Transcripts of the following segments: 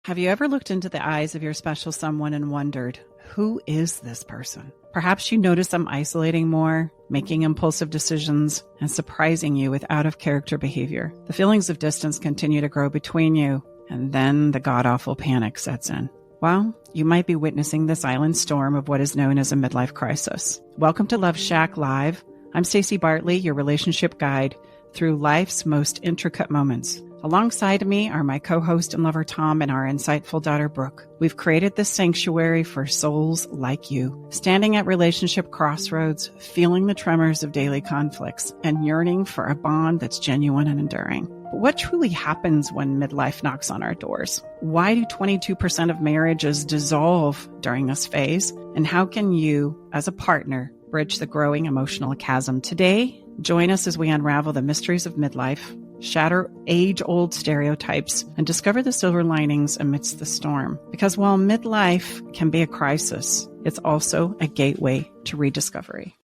Have you ever looked into the eyes of your special someone and wondered, who is this person? Perhaps you notice them isolating more, making impulsive decisions, and surprising you with out-of-character behavior. The feelings of distance continue to grow between you, and then the god-awful panic sets in. Well, you might be witnessing the silent storm of what is known as a midlife crisis. Welcome to Love Shack Live. I'm Stacey Bartley, your relationship guide through life's most intricate moments. Alongside me are my co-host and lover Tom and our insightful daughter Brooke. We've created this sanctuary for souls like you, standing at relationship crossroads, feeling the tremors of daily conflicts, and yearning for a bond that's genuine and enduring. But what truly happens when midlife knocks on our doors? Why do 22% of marriages dissolve during this phase? And how can you, as a partner, bridge the growing emotional chasm? Today, join us as we unravel the mysteries of midlife, shatter age-old stereotypes, and discover the silver linings amidst the storm. Because while midlife can be a crisis, it's also a gateway to rediscovery.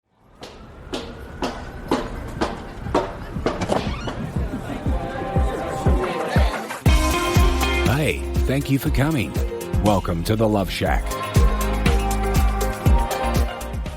Hi, thank you for coming. Welcome to the Love Shack.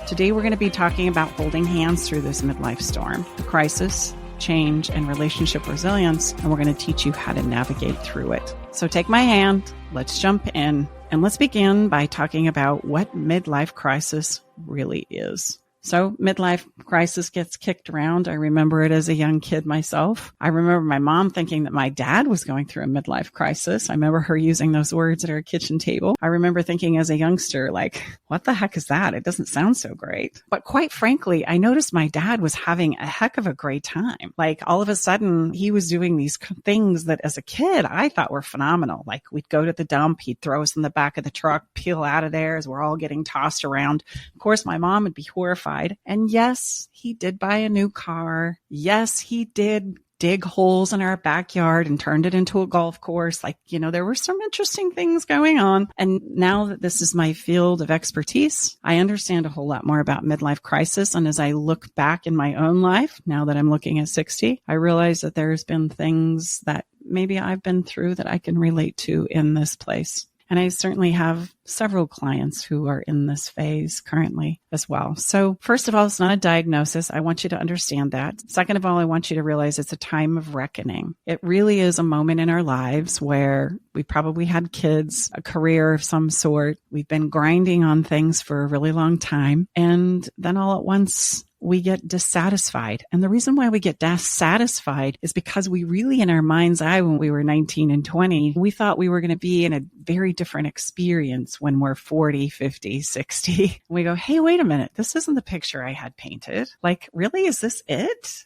Today we're going to be talking about holding hands through this midlife storm, the crisis, change, and relationship resilience, and we're going to teach you how to navigate through it. So take my hand, let's jump in, and let's begin by talking about what midlife crisis really is. So midlife crisis gets kicked around. I remember it as a young kid myself. I remember my mom thinking that my dad was going through a midlife crisis. I remember her using those words at our kitchen table. I remember thinking as a youngster, like, what the heck is that? It doesn't sound so great. But quite frankly, I noticed my dad was having a heck of a great time. Like all of a sudden, he was doing these things that as a kid, I thought were phenomenal. Like we'd go to the dump, he'd throw us in the back of the truck, peel out of there as we're all getting tossed around. Of course, my mom would be horrified. And yes, he did buy a new car. Yes, he did dig holes in our backyard and turned it into a golf course. Like, there were some interesting things going on. And now that this is my field of expertise, I understand a whole lot more about midlife crisis. And as I look back in my own life, now that I'm looking at 60, I realize that there's been things that maybe I've been through that I can relate to in this place. And I certainly have several clients who are in this phase currently as well. So first of all, it's not a diagnosis. I want you to understand that. Second of all, I want you to realize it's a time of reckoning. It really is a moment in our lives where we probably had kids, a career of some sort. We've been grinding on things for a really long time. And then all at once, we get dissatisfied. And the reason why we get dissatisfied is because we really, in our mind's eye, when we were 19 and 20, we thought we were going to be in a very different experience when we're 40, 50, 60. And we go, hey, wait a minute. This isn't the picture I had painted. Like, really? Is this it?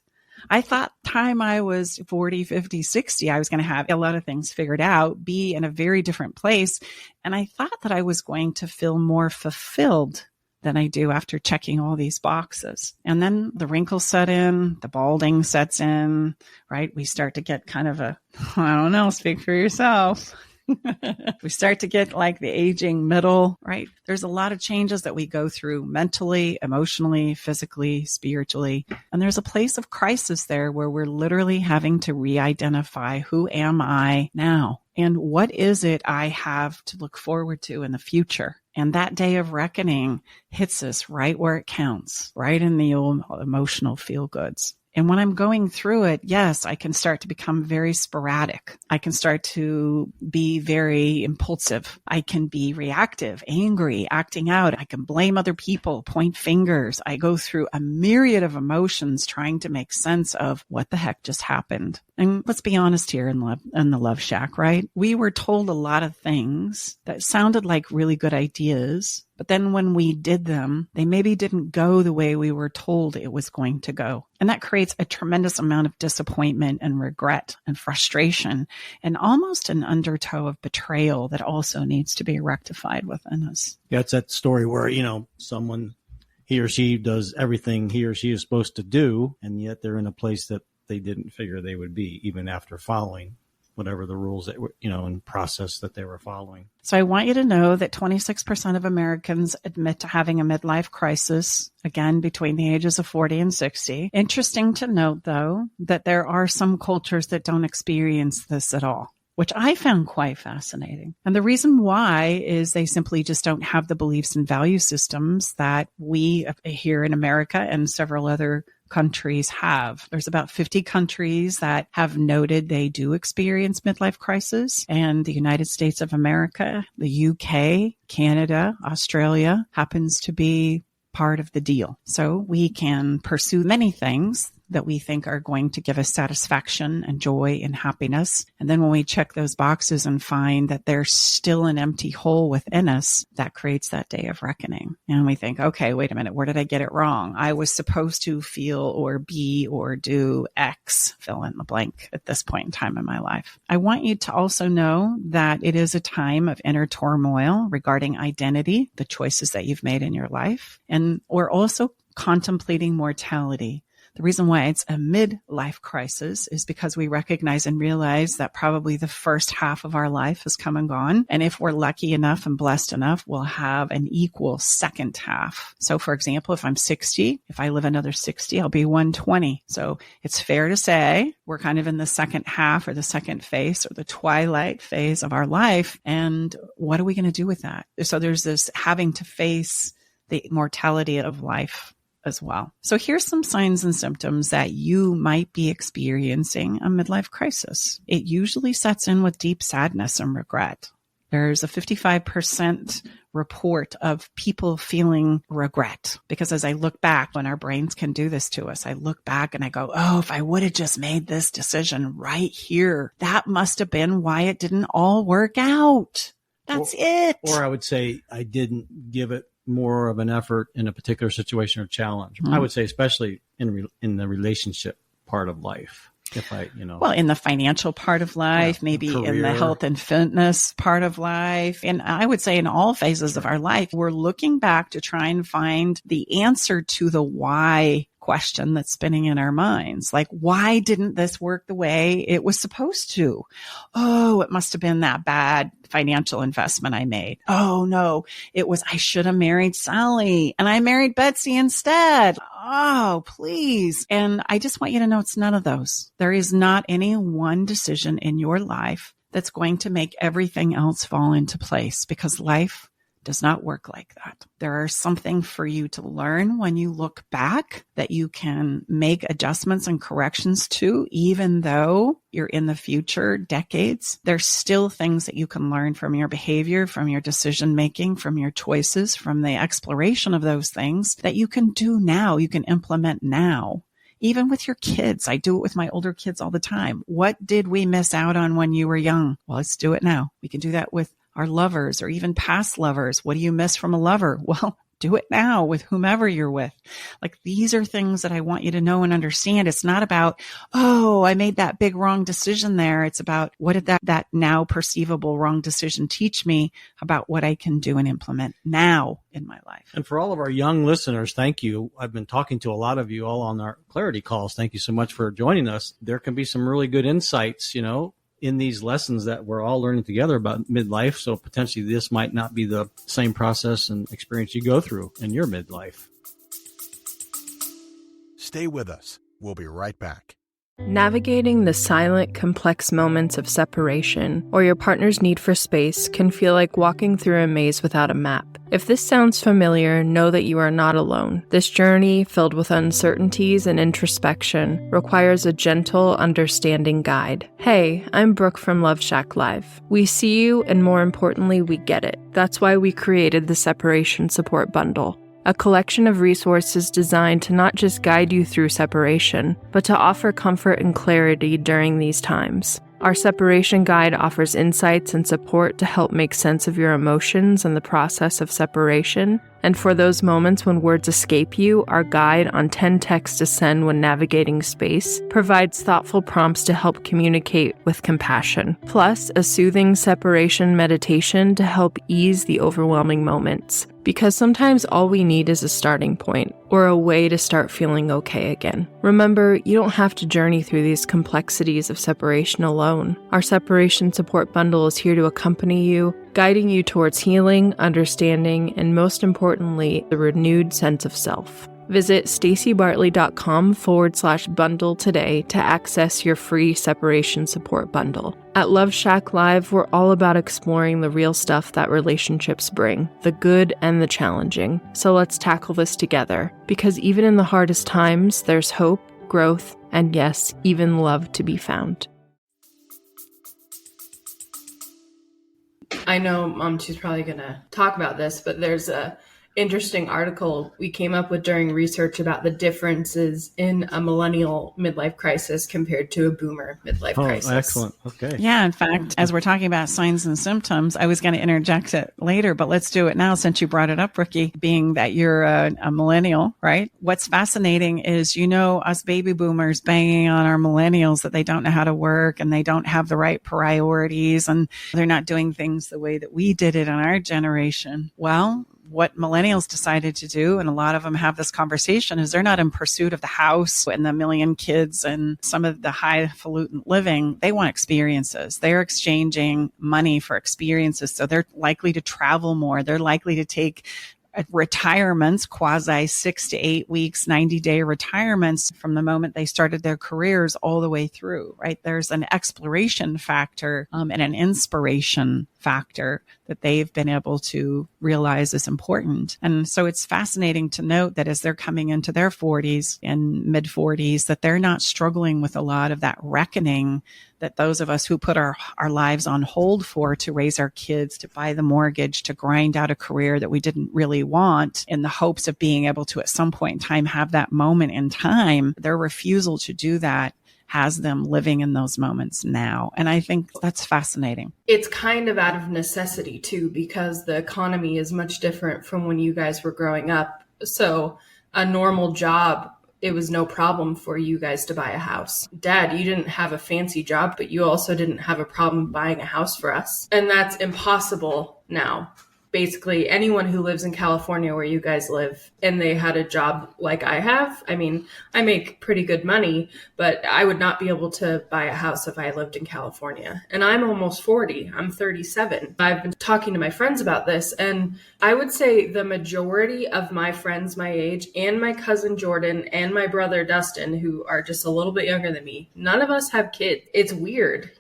I thought time I was 40, 50, 60, I was going to have a lot of things figured out, be in a very different place. And I thought that I was going to feel more fulfilled than I do after checking all these boxes. And then the wrinkles set in, the balding sets in, right? We start to get kind of speak for yourself. We start to get like the aging middle, right? There's a lot of changes that we go through mentally, emotionally, physically, spiritually. And there's a place of crisis there where we're literally having to re-identify who am I now? And what is it I have to look forward to in the future? And that day of reckoning hits us right where it counts, right in the old emotional feel goods. And when I'm going through it, yes, I can start to become very sporadic. I can start to be very impulsive. I can be reactive, angry, acting out. I can blame other people, point fingers. I go through a myriad of emotions trying to make sense of what the heck just happened. And let's be honest here in the Love Shack, right? We were told a lot of things that sounded like really good ideas. But then when we did them, they maybe didn't go the way we were told it was going to go. And that creates a tremendous amount of disappointment and regret and frustration and almost an undertow of betrayal that also needs to be rectified within us. Yeah, it's that story where, someone, he or she does everything he or she is supposed to do, and yet they're in a place that they didn't figure they would be, even after following whatever the rules that were, and process that they were following. So I want you to know that 26% of Americans admit to having a midlife crisis, again, between the ages of 40 and 60. Interesting to note, though, that there are some cultures that don't experience this at all, which I found quite fascinating. And the reason why is they simply just don't have the beliefs and value systems that we here in America and several other countries have. There's about 50 countries that have noted they do experience midlife crisis, and the United States of America, the UK, Canada, Australia happens to be part of the deal. So we can pursue many things that we think are going to give us satisfaction and joy and happiness. And then when we check those boxes and find that there's still an empty hole within us, that creates that day of reckoning. And we think, okay, wait a minute, where did I get it wrong? I was supposed to feel or be or do X, fill in the blank at this point in time in my life. I want you to also know that it is a time of inner turmoil regarding identity, the choices that you've made in your life. And we're also contemplating mortality. The reason why it's a midlife crisis is because we recognize and realize that probably the first half of our life has come and gone. And if we're lucky enough and blessed enough, we'll have an equal second half. So for example, if I'm 60, if I live another 60, I'll be 120. So it's fair to say we're kind of in the second half or the second phase or the twilight phase of our life. And what are we going to do with that? So there's this having to face the mortality of life as well. So here's some signs and symptoms that you might be experiencing a midlife crisis. It usually sets in with deep sadness and regret. There's a 55% report of people feeling regret, because as I look back, when our brains can do this to us, I look back and I go, oh, if I would have just made this decision right here, that must have been why it didn't all work out. That's it. Or I would say I didn't give it more of an effort in a particular situation or challenge. I would say, especially in the relationship part of life. If I, well, in the financial part of life, maybe career. In the health and fitness part of life. And I would say in all phases of our life, we're looking back to try and find the answer to the why question that's spinning in our minds. Like, why didn't this work the way it was supposed to? Oh, it must have been that bad financial investment I made. Oh no, it was, I should have married Sally and I married Betsy instead. Oh, please. And I just want you to know it's none of those. There is not any one decision in your life that's going to make everything else fall into place, because life does not work like that. There is something for you to learn when you look back that you can make adjustments and corrections to, even though you're in the future decades. There's still things that you can learn from your behavior, from your decision making, from your choices, from the exploration of those things that you can do now, you can implement now. Even with your kids, I do it with my older kids all the time. What did we miss out on when you were young? Well, let's do it now. We can do that with our lovers or even past lovers. What do you miss from a lover? Well, do it now with whomever you're with. Like, these are things that I want you to know and understand. It's not about, oh, I made that big wrong decision there. It's about, what did that now perceivable wrong decision teach me about what I can do and implement now in my life? And for all of our young listeners, thank you. I've been talking to a lot of you all on our clarity calls. Thank you so much for joining us. There can be some really good insights, in these lessons that we're all learning together about midlife. So potentially this might not be the same process and experience you go through in your midlife. Stay with us. We'll be right back. Navigating the silent, complex moments of separation or your partner's need for space can feel like walking through a maze without a map. If this sounds familiar, know that you are not alone. This journey, filled with uncertainties and introspection, requires a gentle, understanding guide. Hey, I'm Brooke from Love Shack Live. We see you, and more importantly, we get it. That's why we created the Separation Support Bundle, a collection of resources designed to not just guide you through separation, but to offer comfort and clarity during these times. Our separation guide offers insights and support to help make sense of your emotions and the process of separation. And for those moments when words escape you, our guide on 10 texts to send when navigating space provides thoughtful prompts to help communicate with compassion, plus a soothing separation meditation to help ease the overwhelming moments. Because sometimes all we need is a starting point, or a way to start feeling okay again. Remember, you don't have to journey through these complexities of separation alone. Our separation support bundle is here to accompany you, guiding you towards healing, understanding, and most importantly, the renewed sense of self. Visit stacybartley.com/bundle today to access your free separation support bundle. At Love Shack Live, we're all about exploring the real stuff that relationships bring, the good and the challenging. So let's tackle this together, because even in the hardest times, there's hope, growth, and yes, even love to be found. I know she's probably going to talk about this, but there's a interesting article we came up with during research about the differences in a millennial midlife crisis compared to a boomer midlife crisis. Excellent. Okay. Yeah. In fact, as we're talking about signs and symptoms, I was going to interject it later, but let's do it now since you brought it up, Ricky, being that you're a millennial, right? What's fascinating is, us baby boomers banging on our millennials that they don't know how to work and they don't have the right priorities and they're not doing things the way that we did it in our generation. Well, what millennials decided to do, and a lot of them have this conversation, is they're not in pursuit of the house and the million kids and some of the highfalutin living. They want experiences. They're exchanging money for experiences. So they're likely to travel more. They're likely to take retirements, quasi 6 to 8 weeks, 90-day retirements from the moment they started their careers all the way through, right? There's an exploration factor and an inspiration factor that they've been able to realize is important. And so it's fascinating to note that as they're coming into their 40s and mid 40s, that they're not struggling with a lot of that reckoning that those of us who put our lives on hold for, to raise our kids, to buy the mortgage, to grind out a career that we didn't really want in the hopes of being able to at some point in time have that moment in time, their refusal to do that has them living in those moments now. And I think that's fascinating. It's kind of out of necessity too, because the economy is much different from when you guys were growing up. So a normal job, it was no problem for you guys to buy a house. Dad, you didn't have a fancy job, but you also didn't have a problem buying a house for us. And that's impossible now. Basically, anyone who lives in California where you guys live and they had a job like I have, I mean, I make pretty good money, but I would not be able to buy a house if I lived in California. And I'm almost 40. I'm 37. I've been talking to my friends about this, and I would say the majority of my friends my age and my cousin Jordan and my brother Dustin, who are just a little bit younger than me, none of us have kids. It's weird,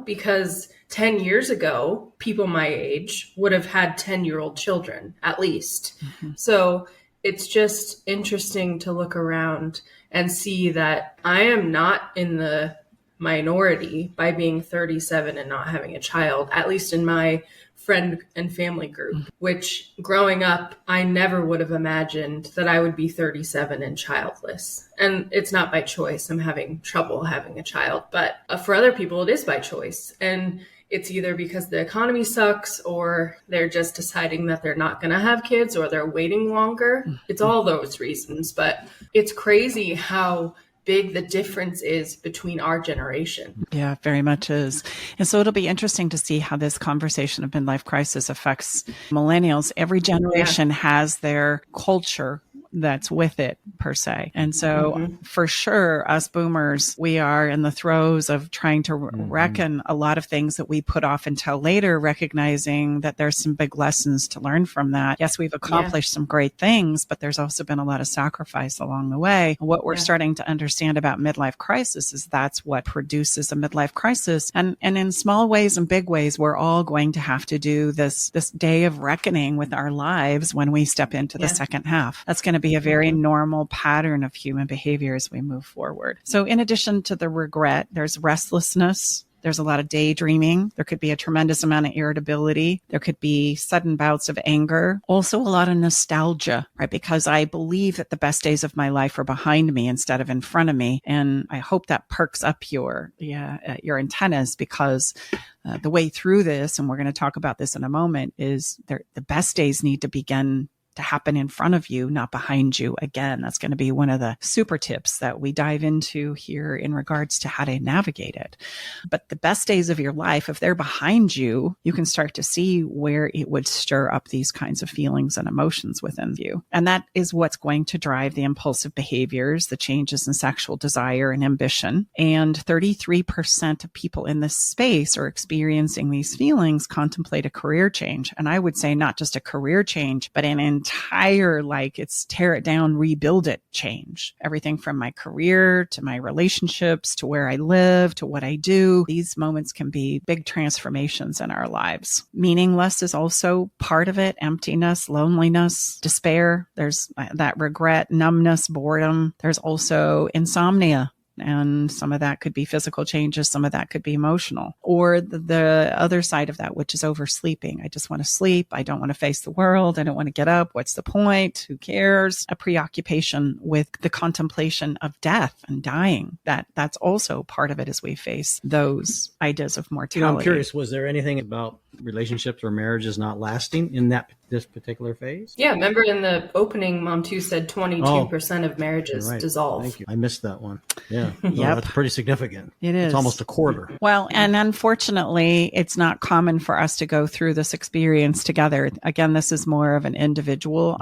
because 10 years ago, people my age would have had 10-year-old children, at least. Mm-hmm. So it's just interesting to look around and see that I am not in the minority by being 37 and not having a child, at least in my friend and family group, which growing up, I never would have imagined that I would be 37 and childless. And it's not by choice. I'm having trouble having a child, but for other people, it is by choice. And it's either because the economy sucks or they're just deciding that they're not going to have kids or they're waiting longer. It's all those reasons, but it's crazy how big the difference is between our generation. Yeah, very much is. And so it'll be interesting to see how this conversation of midlife crisis affects millennials. Every generation has their culture that's with it, per se. And so for sure, us boomers, we are in the throes of trying to reckon a lot of things that we put off until later, recognizing that there's some big lessons to learn from that. Yes, we've accomplished some great things, but there's also been a lot of sacrifice along the way. What we're starting to understand about midlife crisis is that's what produces a midlife crisis. And in small ways and big ways, we're all going to have to do this day of reckoning with our lives when we step into the second half. That's going to be a very normal pattern of human behavior as we move forward. So in addition to the regret, there's restlessness. There's a lot of daydreaming. There could be a tremendous amount of irritability. There could be sudden bouts of anger. Also a lot of nostalgia, right? Because I believe that the best days of my life are behind me instead of in front of me. And I hope that perks up your antennas, because the way through this, and we're going to talk about this in a moment, is the best days need to begin to happen in front of you, not behind you. Again, that's going to be one of the super tips that we dive into here in regards to how to navigate it. But the best days of your life, if they're behind you, you can start to see where it would stir up these kinds of feelings and emotions within you. And that is what's going to drive the impulsive behaviors, the changes in sexual desire and ambition. And 33% of people in this space are experiencing these feelings contemplate a career change. And I would say not just a career change, but an entire, like it's tear it down, rebuild it change. Everything from my career to my relationships to where I live to what I do. These moments can be big transformations in our lives. Meaningless is also part of it. Emptiness, loneliness, despair. There's that regret, numbness, boredom. There's also insomnia. And some of that could be physical changes. Some of that could be emotional. Or the other side of that, which is oversleeping. I just want to sleep. I don't want to face the world. I don't want to get up. What's the point? Who cares? A preoccupation with the contemplation of death and dying. That's also part of it as we face those ideas of mortality. I'm curious, was there anything about relationships or marriages not lasting in this particular phase? Yeah, remember in the opening, Mom 2 said 22% of marriages dissolve. Thank you. I missed that one. Yeah. Yep. That's pretty significant. It is. It's almost a quarter. Well, and unfortunately, it's not common for us to go through this experience together. Again, this is more of an individual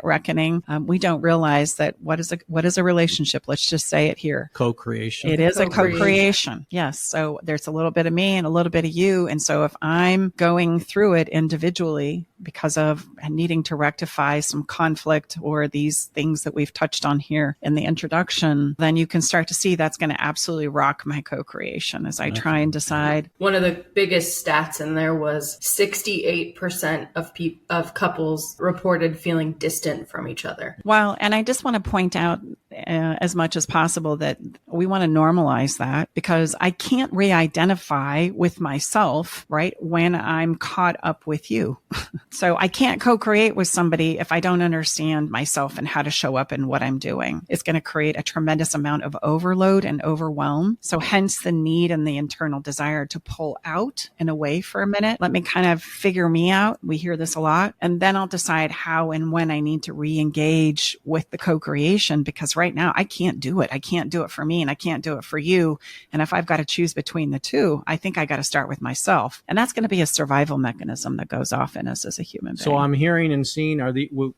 reckoning. We don't realize that what is a relationship? Let's just say it here. Co-creation. It is a co-creation. Yes. So there's a little bit of me and a little bit of you. And so if I'm going through it individually because of needing to rectify some conflict or these things that we've touched on here in the introduction, then you can start to see that's going to absolutely rock my co-creation as I try and decide. One of the biggest stats in there was 68% of couples reported feeling distant from each other. Well, and I just want to point out as much as possible that we want to normalize that because I can't re-identify with myself, right, when I'm caught up with you. So I can't co-create with somebody if I don't understand myself and how to show up in what I'm doing. It's going to create a tremendous amount of overload and overwhelm. So hence the need and the internal desire to pull out and away for a minute. Let me kind of figure me out. We hear this a lot. And then I'll decide how and when I need to re-engage with the co-creation because right now I can't do it. I can't do it for me and I can't do it for you. And if I've got to choose between the two, I think I got to start with myself. And that's going to be a survival mechanism that goes off in us as a human being. So I'm hearing and seeing,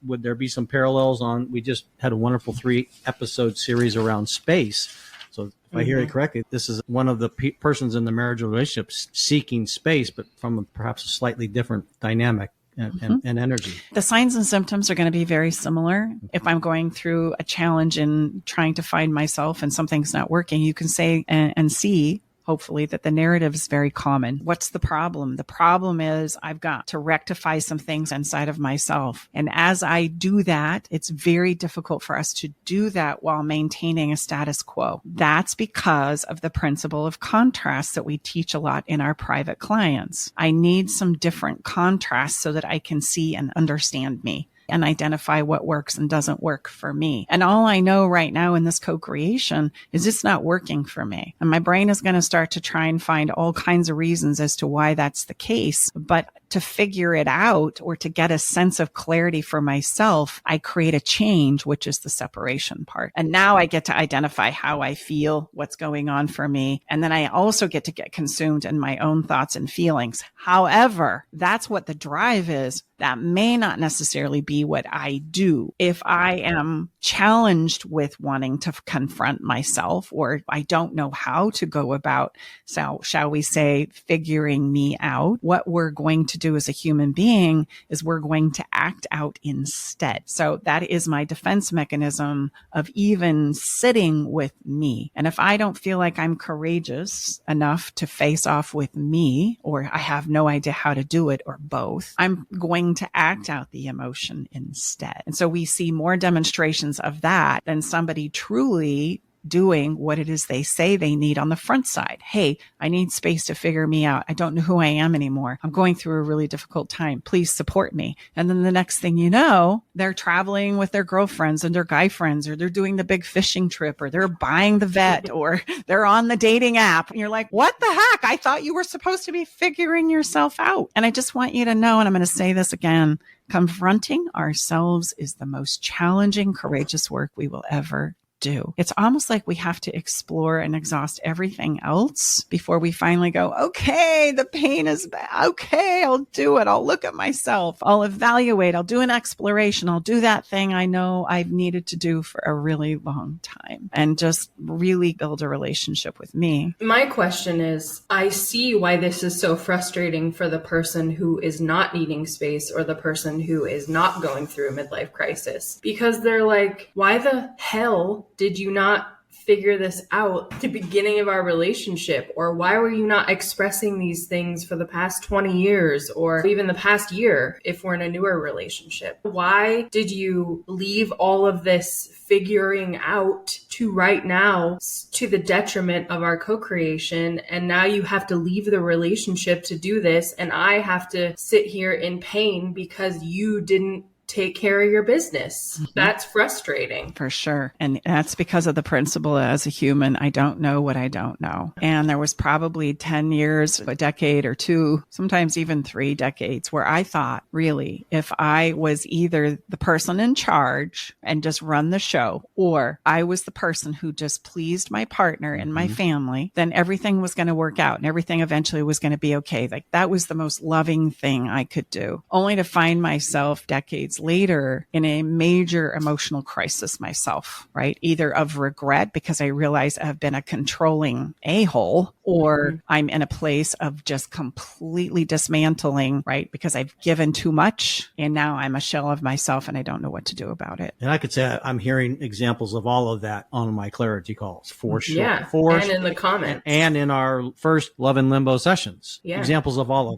would there be some parallels on, we just had a wonderful 3-episode series around space. So if I hear it correctly, this is one of the persons in the marriage relationship seeking space, but from perhaps a slightly different dynamic. And energy. The signs and symptoms are going to be very similar. If I'm going through a challenge in trying to find myself and something's not working, you can say and see, hopefully, that the narrative is very common. What's the problem? The problem is I've got to rectify some things inside of myself. And as I do that, it's very difficult for us to do that while maintaining a status quo. That's because of the principle of contrast that we teach a lot in our private clients. I need some different contrasts so that I can see and understand me and identify what works and doesn't work for me. And all I know right now in this co-creation is it's not working for me. And my brain is going to start to try and find all kinds of reasons as to why that's the case. But to figure it out or to get a sense of clarity for myself, I create a change, which is the separation part. And now I get to identify how I feel, what's going on for me. And then I also get to get consumed in my own thoughts and feelings. However, that's what the drive is. That may not necessarily be what I do. If I am challenged with wanting to confront myself, or I don't know how to go about, so shall we say, figuring me out, what we're going to do as a human being is we're going to act out instead. So that is my defense mechanism of even sitting with me. And if I don't feel like I'm courageous enough to face off with me, or I have no idea how to do it, or both, I'm going to act out the emotion instead. And so we see more demonstrations of that than somebody truly doing what it is they say they need on the front side. Hey, I need space to figure me out. I don't know who I am anymore. I'm going through a really difficult time. Please support me. And then the next thing you know, they're traveling with their girlfriends and their guy friends, or they're doing the big fishing trip, or they're buying the vet, or they're on the dating app. And you're like, what the heck? I thought you were supposed to be figuring yourself out. And I just want you to know, and I'm going to say this again, confronting ourselves is the most challenging, courageous work we will ever do. It's almost like we have to explore and exhaust everything else before we finally go, okay, the pain is bad. Okay, I'll do it. I'll look at myself. I'll evaluate. I'll do an exploration. I'll do that thing I know I've needed to do for a really long time and just really build a relationship with me. My question is, I see why this is so frustrating for the person who is not needing space or the person who is not going through a midlife crisis, because they're like, why the hell did you not figure this out at the beginning of our relationship? Or why were you not expressing these things for the past 20 years or even the past year if we're in a newer relationship? Why did you leave all of this figuring out to right now to the detriment of our co-creation? And now you have to leave the relationship to do this. And I have to sit here in pain because you didn't take care of your business. Mm-hmm. That's frustrating. For sure. And that's because of the principle as a human, I don't know what I don't know. And there was probably 10 years, a decade or two, sometimes even 3 decades where I thought, really, if I was either the person in charge and just run the show, or I was the person who just pleased my partner and my family, then everything was going to work out and everything eventually was going to be okay. Like that was the most loving thing I could do, only to find myself decades later in a major emotional crisis myself, right? Either of regret because I realize I've been a controlling a-hole, or I'm in a place of just completely dismantling, right? Because I've given too much and now I'm a shell of myself and I don't know what to do about it. And I could say I'm hearing examples of all of that on my clarity calls for sure. Yeah, and in the comments. And in our first Love in Limbo sessions. Yeah. Examples of all of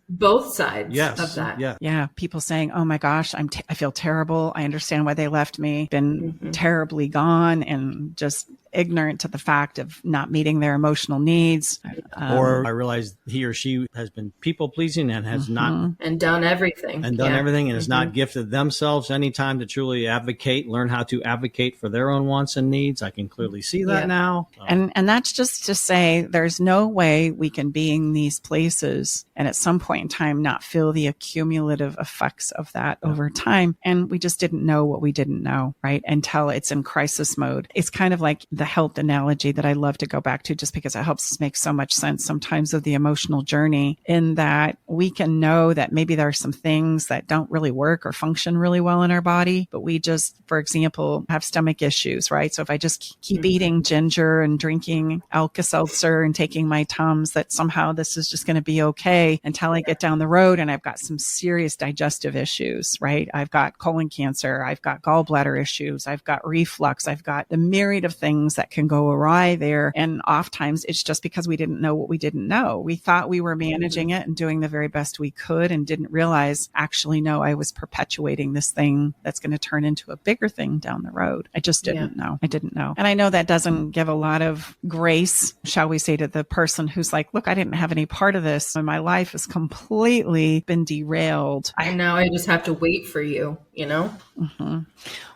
both sides of that. Yeah. People saying, oh my gosh, I feel terrible. I understand why they left me. Been terribly gone and just ignorant to the fact of not meeting their emotional needs. Or I realize he or she has been people pleasing and has not and done everything and has not gifted themselves any time to truly advocate, learn how to advocate for their own wants and needs. I can clearly see that now. And that's just to say there's no way we can be in these places and at some point in time not feel the accumulative effects of that over time. And we just didn't know what we didn't know, right? Until it's in crisis mode. It's kind of like the health analogy that I love to go back to just because it helps make so much sense sometimes of the emotional journey, in that we can know that maybe there are some things that don't really work or function really well in our body, but we just, for example, have stomach issues, right? So if I just keep eating ginger and drinking Alka-Seltzer and taking my Tums, that somehow this is just going to be okay until I get down the road and I've got some serious digestive issues, right? I've got colon cancer, I've got gallbladder issues, I've got reflux, I've got the myriad of things that can go awry there. And oftentimes it's just because we didn't know what we didn't know. We thought we were managing it and doing the very best we could and didn't realize, actually, no, I was perpetuating this thing that's going to turn into a bigger thing down the road. I just didn't know. I didn't know. And I know that doesn't give a lot of grace, shall we say, to the person who's like, look, I didn't have any part of this and my life has completely been derailed. And now I just have to wait for you, you know?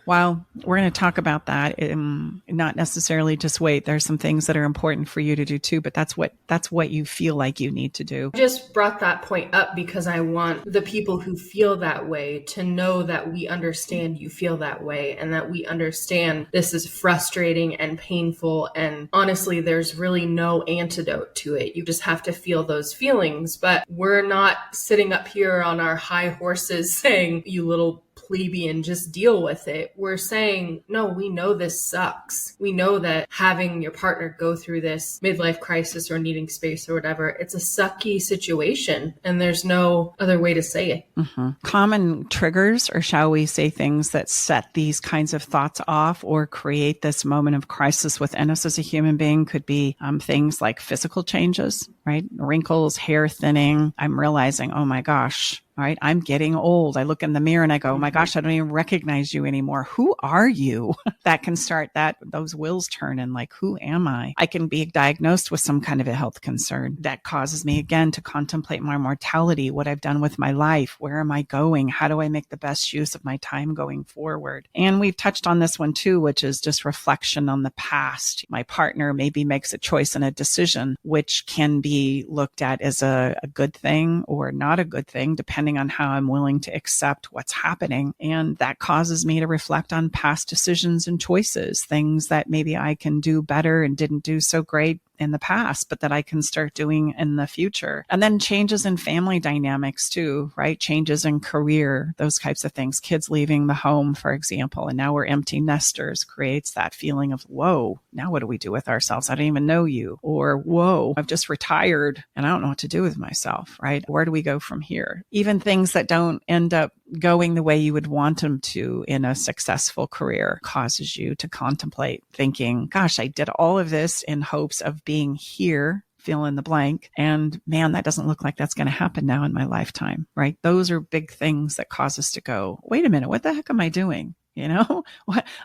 Well, we're going to talk about that. Not necessarily just wait. There's some things that are important for you to do too, but that's what you feel like you need to do. I just brought that point up because I want the people who feel that way to know that we understand you feel that way and that we understand this is frustrating and painful. And honestly, there's really no antidote to it. You just have to feel those feelings, but we're not sitting up here on our high horses saying, you little plebeian, just deal with it. We're saying, no, we know this sucks. We know that having your partner go through this midlife crisis or needing space or whatever, it's a sucky situation and there's no other way to say it. Common triggers, or shall we say things that set these kinds of thoughts off or create this moment of crisis within us as a human being could be things like physical changes, right? Wrinkles, hair thinning. I'm realizing, oh my gosh, all right, I'm getting old. I look in the mirror and I go, oh my gosh, I don't even recognize you anymore. Who are you? That can start those wheels turning, like, who am I? I can be diagnosed with some kind of a health concern that causes me again to contemplate my mortality, what I've done with my life. Where am I going? How do I make the best use of my time going forward? And we've touched on this one too, which is just reflection on the past. My partner maybe makes a choice and a decision, which can be be looked at as a good thing or not a good thing, depending on how I'm willing to accept what's happening. And that causes me to reflect on past decisions and choices, things that maybe I can do better and didn't do so great in the past, but that I can start doing in the future. And then changes in family dynamics too, right? Changes in career, those types of things. Kids leaving the home, for example, and now we're empty nesters creates that feeling of, whoa, now what do we do with ourselves? I don't even know you. Or, whoa, I've just retired and I don't know what to do with myself, right? Where do we go from here? Even things that don't end up going the way you would want them to in a successful career causes you to contemplate thinking, gosh, I did all of this in hopes of being here, fill in the blank. And man, that doesn't look like that's going to happen now in my lifetime, right? Those are big things that cause us to go, wait a minute, what the heck am I doing? You know,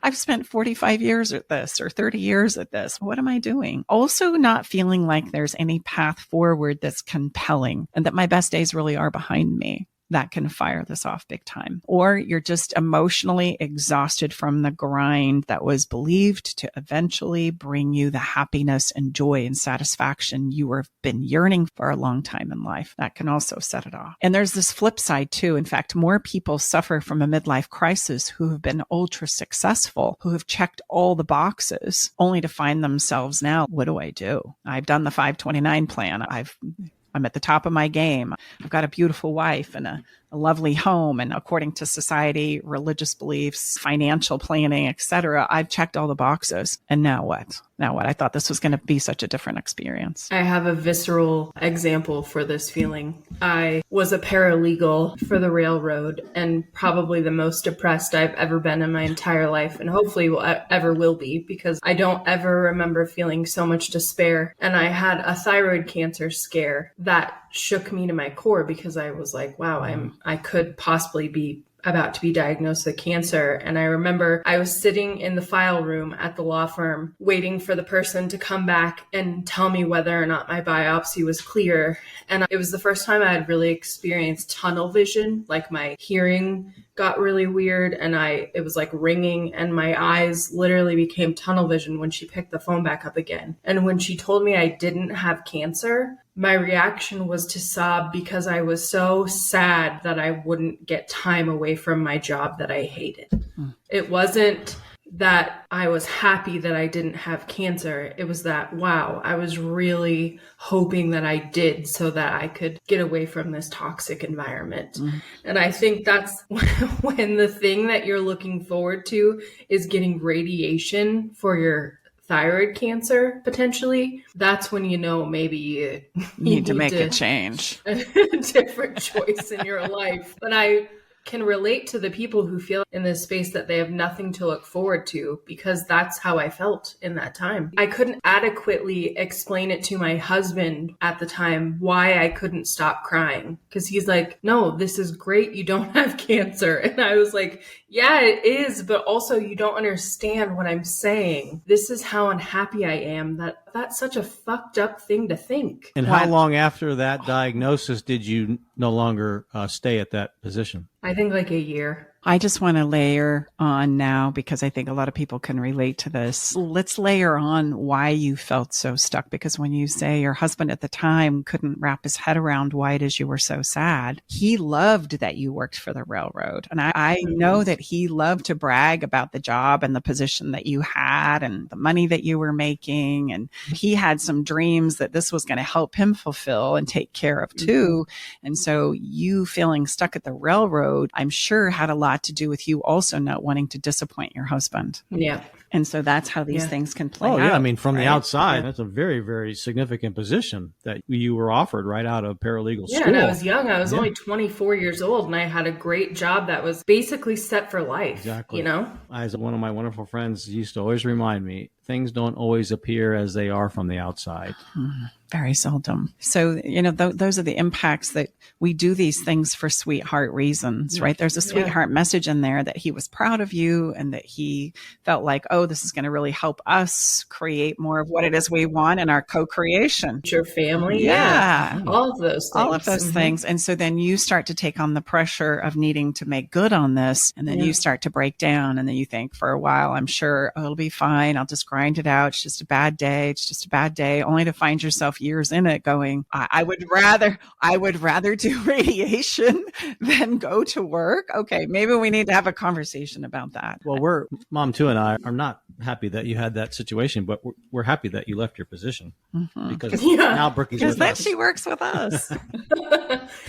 I've spent 45 years at this or 30 years at this. What am I doing? Also not feeling like there's any path forward that's compelling and that my best days really are behind me. That can fire this off big time. Or you're just emotionally exhausted from the grind that was believed to eventually bring you the happiness and joy and satisfaction you have been yearning for a long time in life. That can also set it off. And there's this flip side too. In fact, more people suffer from a midlife crisis who have been ultra successful, who have checked all the boxes, only to find themselves now, what do I do? I've done the 529 plan. I'm at the top of my game. I've got a beautiful wife and a lovely home. And according to society, religious beliefs, financial planning, etc., I've checked all the boxes. And now what? Now what? I thought this was going to be such a different experience. I have a visceral example for this feeling. I was a paralegal for the railroad and probably the most depressed I've ever been in my entire life, and hopefully ever will be, because I don't ever remember feeling so much despair. And I had a thyroid cancer scare that shook me to my core, because I was like, wow, I could possibly be about to be diagnosed with cancer. And I remember I was sitting in the file room at the law firm waiting for the person to come back and tell me whether or not my biopsy was clear. And it was the first time I had really experienced tunnel vision. Like my hearing got really weird and it was like ringing, and my eyes literally became tunnel vision when she picked the phone back up again. And when she told me I didn't have cancer, my reaction was to sob, because I was so sad that I wouldn't get time away from my job that I hated. It wasn't that I was happy that I didn't have cancer. It was that, wow, I was really hoping that I did so that I could get away from this toxic environment. And I think that's when the thing that you're looking forward to is getting radiation for your thyroid cancer, potentially, that's when you know maybe you need to make a change. A different choice in your life. But I can relate to the people who feel in this space that they have nothing to look forward to, because that's how I felt in that time. I couldn't adequately explain it to my husband at the time why I couldn't stop crying, because he's like, no, this is great. You don't have cancer. And I was like, yeah, it is. But also you don't understand what I'm saying. This is how unhappy I am. That's such a fucked up thing to think. And how long after that diagnosis did you no longer stay at that position? I think like a year. I just want to layer on now, because I think a lot of people can relate to this. Let's layer on why you felt so stuck. Because when you say your husband at the time couldn't wrap his head around why it is you were so sad, he loved that you worked for the railroad. And I know that he loved to brag about the job and the position that you had and the money that you were making. And he had some dreams that this was going to help him fulfill and take care of too. And so you feeling stuck at the railroad, I'm sure had a lot to do with you also not wanting to disappoint your husband. Yeah. And so that's how these things can play out. Oh, yeah. I mean, from the outside, that's a very, very significant position that you were offered right out of paralegal school. Yeah, and I was young. I was only 24 years old, and I had a great job that was basically set for life. Exactly. You know? As one of my wonderful friends used to always remind me, things don't always appear as they are from the outside. Very seldom. So, you know, those are the impacts that we do these things for sweetheart reasons, right? There's a sweetheart message in there that he was proud of you and that he felt like, oh, this is going to really help us create more of what it is we want in our co-creation. Your family. Yeah. All of those things. All of those things. And so then you start to take on the pressure of needing to make good on this. And then you start to break down. And then you think for a while, I'm sure, oh, it'll be fine. I'll just grind grind it out. It's just a bad day. It's just a bad day, only to find yourself years in it going, I would rather do radiation than go to work. Okay, maybe we need to have a conversation about that. Well, Mom 2 and I are not happy that you had that situation, but we're happy that you left your position because now Brookie's with then us. she works with us.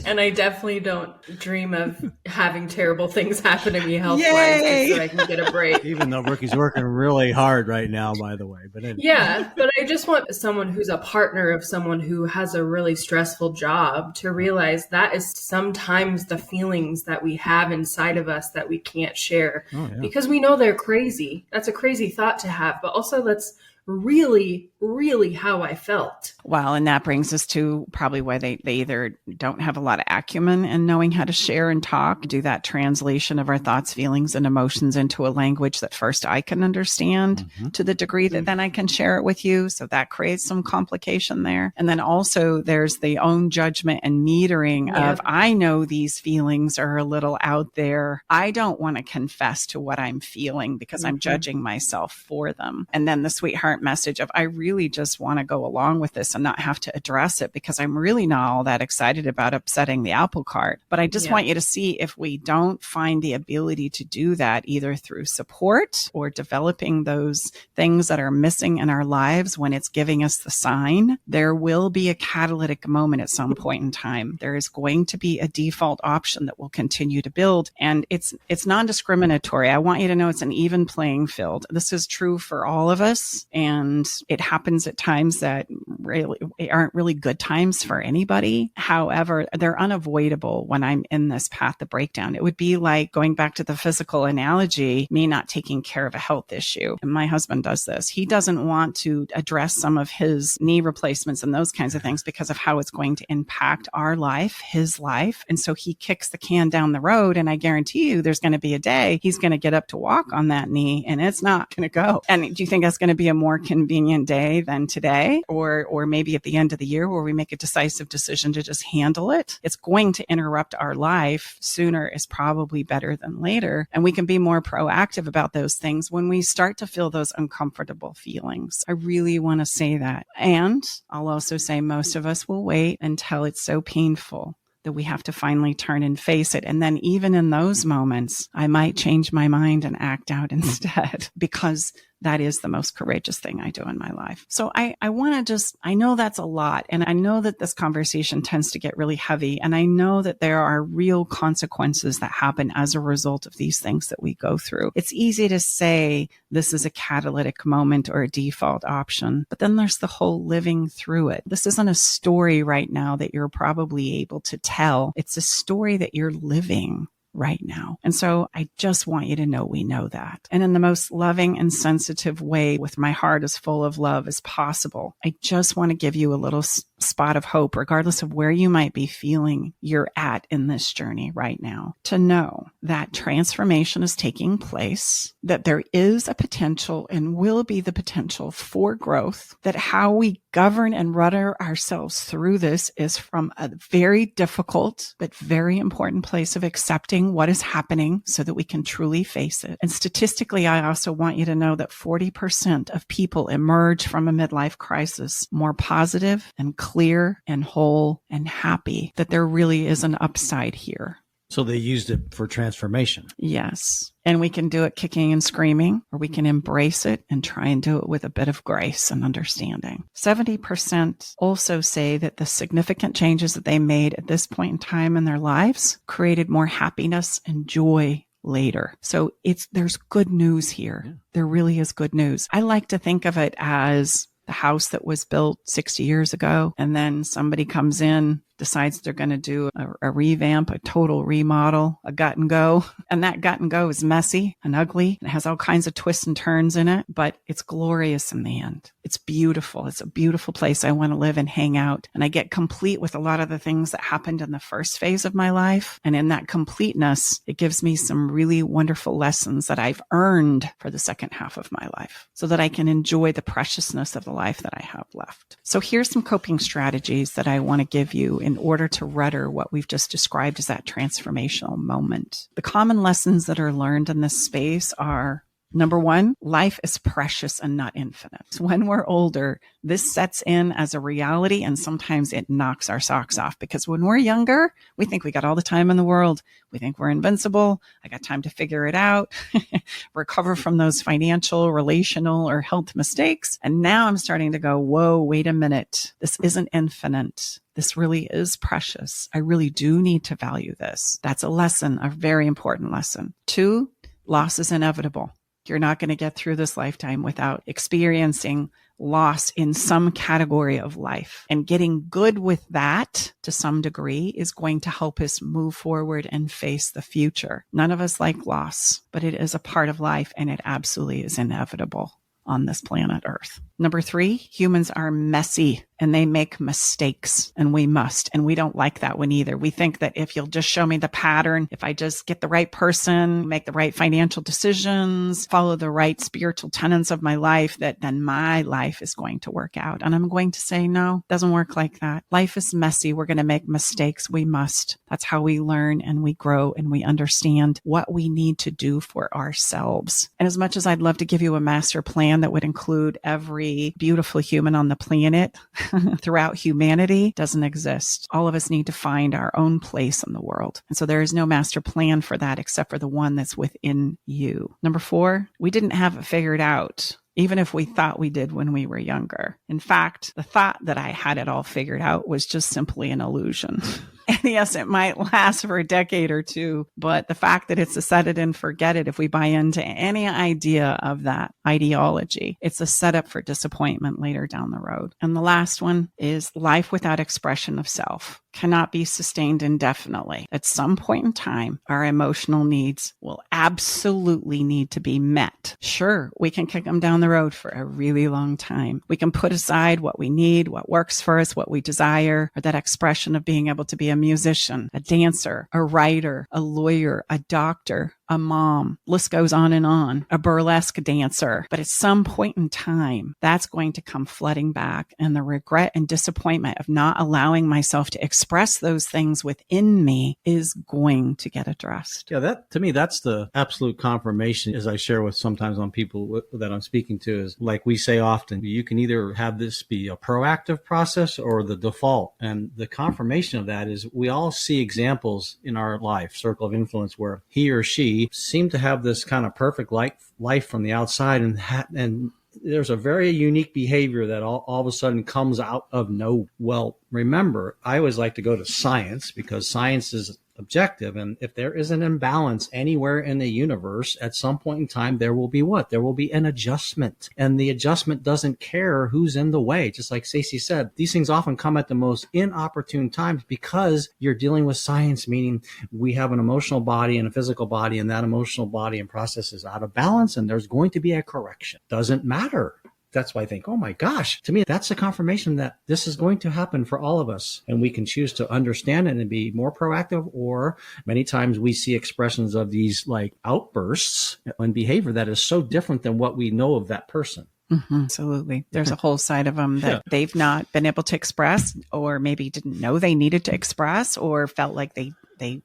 And I definitely don't dream of having terrible things happen to me health-wise so I can get a break. Even though Brookie's working really hard right now, by the way. But anyway. Yeah, but I just want someone who's a partner of someone who has a really stressful job to realize that is sometimes the feelings that we have inside of us that we can't share because we know they're crazy. That's a crazy thought to have, but also that's really, really how I felt. Well, and that brings us to probably why they either don't have a lot of acumen in knowing how to share and talk, do that translation of our thoughts, feelings, and emotions into a language that first I can understand to the degree that then I can share it with you. So that creates some complication there. And then also there's the own judgment and metering of, I know these feelings are a little out there. I don't want to confess to what I'm feeling because I'm judging myself for them. And then the sweetheart message of, I really just want to go along with this and not have to address it because I'm really not all that excited about upsetting the apple cart. But I just want you to see if we don't find the ability to do that either through support or developing those things that are missing in our lives when it's giving us the sign, there will be a catalytic moment at some point in time. There is going to be a default option that will continue to build. And it's non-discriminatory. I want you to know it's an even playing field. This is true for all of us. And it happens at times that really aren't really good times for anybody. However, they're unavoidable when I'm in this path of breakdown. It would be like going back to the physical analogy, me not taking care of a health issue. And my husband does this. He doesn't want to address some of his knee replacements and those kinds of things because of how it's going to impact our life, his life. And so he kicks the can down the road. And I guarantee you there's going to be a day he's going to get up to walk on that knee and it's not going to go. And do you think that's going to be a more convenient day than today? Or maybe at the end of the year where we make a decisive decision to just handle it? It's going to interrupt our life. Sooner is probably better than later. And we can be more proactive about those things when we start to feel those uncomfortable feelings. I really want to say that. And I'll also say most of us will wait until it's so painful that we have to finally turn and face it. And then even in those moments, I might change my mind and act out instead because that is the most courageous thing I do in my life. So I want to I know that's a lot. And I know that this conversation tends to get really heavy. And I know that there are real consequences that happen as a result of these things that we go through. It's easy to say this is a catalytic moment or a default option, but then there's the whole living through it. This isn't a story right now that you're probably able to tell. It's a story that you're living right now. And so I just want you to know we know that. And in the most loving and sensitive way, with my heart as full of love as possible, I just want to give you a little spot of hope, regardless of where you might be feeling you're at in this journey right now, to know that transformation is taking place, that there is a potential and will be the potential for growth, that how we govern and rudder ourselves through this is from a very difficult but very important place of accepting what is happening so that we can truly face it. And statistically, I also want you to know that 40% of people emerge from a midlife crisis more positive and clear and whole and happy, that there really is an upside here. So they used it for transformation. Yes. And we can do it kicking and screaming, or we can embrace it and try and do it with a bit of grace and understanding. 70% also say that the significant changes that they made at this point in time in their lives created more happiness and joy later. So there's good news here. Yeah. There really is good news. I like to think of it as the house that was built 60 years ago, and then somebody comes in, decides they're going to do a revamp, a total remodel, a gut and go. And that gut and go is messy and ugly. It has all kinds of twists and turns in it, but it's glorious in the end. It's beautiful. It's a beautiful place I want to live and hang out. And I get complete with a lot of the things that happened in the first phase of my life. And in that completeness, it gives me some really wonderful lessons that I've earned for the second half of my life so that I can enjoy the preciousness of the life that I have left. So here's some coping strategies that I want to give you in order to rudder what we've just described as that transformational moment. The common lessons that are learned in this space are Number one, life is precious and not infinite. When we're older, this sets in as a reality, and sometimes it knocks our socks off, because when we're younger, we think we got all the time in the world. We think we're invincible. I got time to figure it out, recover from those financial, relational, or health mistakes. And now I'm starting to go, whoa, wait a minute. This isn't infinite. This really is precious. I really do need to value this. That's a lesson, a very important lesson. 2, loss is inevitable. You're not going to get through this lifetime without experiencing loss in some category of life. And getting good with that to some degree is going to help us move forward and face the future. None of us like loss, but it is a part of life, and it absolutely is inevitable on this planet Earth. Number 3, humans are messy and they make mistakes, and we must. And we don't like that one either. We think that if you'll just show me the pattern, if I just get the right person, make the right financial decisions, follow the right spiritual tenets of my life, that then my life is going to work out. And I'm going to say, no, it doesn't work like that. Life is messy. We're going to make mistakes. We must. That's how we learn and we grow and we understand what we need to do for ourselves. And as much as I'd love to give you a master plan that would include every beautiful human on the planet, throughout humanity, doesn't exist. All of us need to find our own place in the world. And so there is no master plan for that except for the one that's within you. Number 4, we didn't have it figured out, even if we thought we did when we were younger. In fact, the thought that I had it all figured out was just simply an illusion. And yes, it might last for a decade or two, but the fact that it's a set it and forget it, if we buy into any idea of that ideology, it's a setup for disappointment later down the road. And the last one is life without expression of self cannot be sustained indefinitely. At some point in time, our emotional needs will absolutely need to be met. Sure, we can kick them down the road for a really long time. We can put aside what we need, what works for us, what we desire, or that expression of being able to be a musician, a dancer, a writer, a lawyer, a doctor, a mom, list goes on, a burlesque dancer. But at some point in time, that's going to come flooding back, and the regret and disappointment of not allowing myself to express those things within me is going to get addressed. Yeah, that to me, that's the absolute confirmation, as I share with sometimes on people that I'm speaking to, is like we say often, you can either have this be a proactive process or the default. And the confirmation of that is we all see examples in our life, circle of influence, where he or she seem to have this kind of perfect life from the outside, and there's a very unique behavior that all of a sudden comes out of no. Well, remember, I always like to go to science because science is objective. And if there is an imbalance anywhere in the universe, at some point in time, there will be what? There will be an adjustment. And the adjustment doesn't care who's in the way. Just like Stacey said, these things often come at the most inopportune times because you're dealing with science, meaning we have an emotional body and a physical body, and that emotional body and process is out of balance, and there's going to be a correction. Doesn't matter. That's why I think, oh my gosh, to me, that's a confirmation that this is going to happen for all of us. And we can choose to understand it and be more proactive, or many times we see expressions of these like outbursts and behavior that is so different than what we know of that person. Mm-hmm, absolutely. There's a whole side of them that they've not been able to express, or maybe didn't know they needed to express, or felt like they